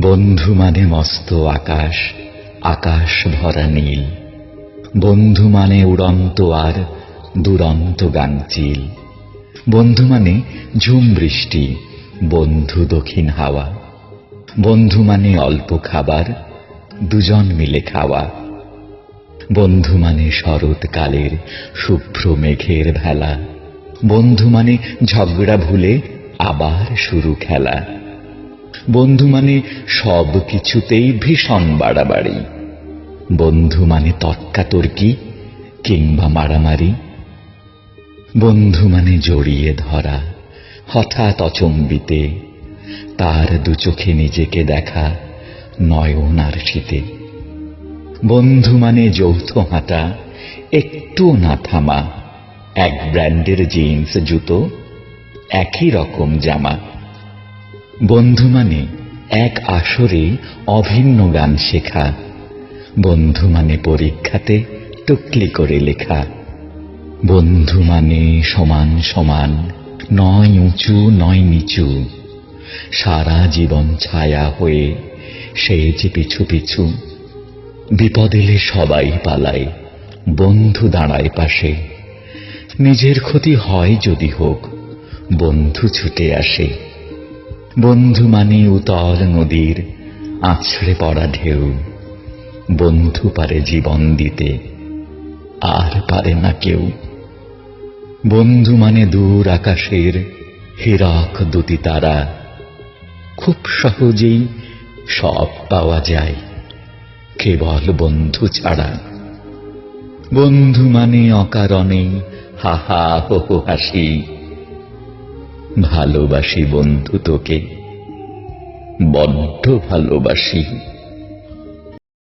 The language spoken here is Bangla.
বন্ধু মানে মস্ত আকাশ, আকাশ ভরা নীল। বন্ধু মানে উড়ন্ত আর দুরন্ত গাংচিল। বন্ধু মানে ঝুম বৃষ্টি, বন্ধু দক্ষিণ হাওয়া। বন্ধু মানে অল্প খাবার, দুজন মিলে খাওয়া। বন্ধু মানে শরৎকালের শুভ্র মেঘের ভেলা। বন্ধু মানে ঝগড়া ভুলে আবার শুরু খেলা। বন্ধু মানে সব কিছুতেই ভীষণ বাড়াবাড়ি। বন্ধু মানে তর্কাতর্কি কিংবা মারামারি। বন্ধু মানে জড়িয়ে ধরা হঠাৎ অচম্বিতে, তার দু চোখে নিজেকে দেখা নয়ন আর শীতে। বন্ধু মানে যৌথ হাঁটা, একটু না থামা, এক ব্র্যান্ডের জিন্স জুতো, একই রকম জামা। বন্ধু মানে এক আসরে অভিন্ন গান শেখা। বন্ধু মানে পরীক্ষাতে টুকলি করে লেখা। বন্ধু মানে সমান সমান, নয় উঁচু নয় নিচু, সারা জীবন ছায়া হয়ে সেজ পিছু পিছু। বিপদ এলে সবাই পালায়, বন্ধু দাঁড়ায় পাশে। নিজের ক্ষতি হয় যদি হোক, বন্ধু ছুটে আসে। বন্ধু মানে উতল নদীর আছড়ে পড়া ঢেউ। বন্ধু পারে জীবন দিতে, আর পারে না কেউ। বন্ধু মানে দূর আকাশের হীরক দুটি তারা। খুব সহজেই সব পাওয়া যায় কেবল বন্ধু ছাড়া। বন্ধু মানে অকারণে হাহা হো হো হাসি। ভালোবাসি বন্ধু তোকে, বড্ড ভালোবাসি।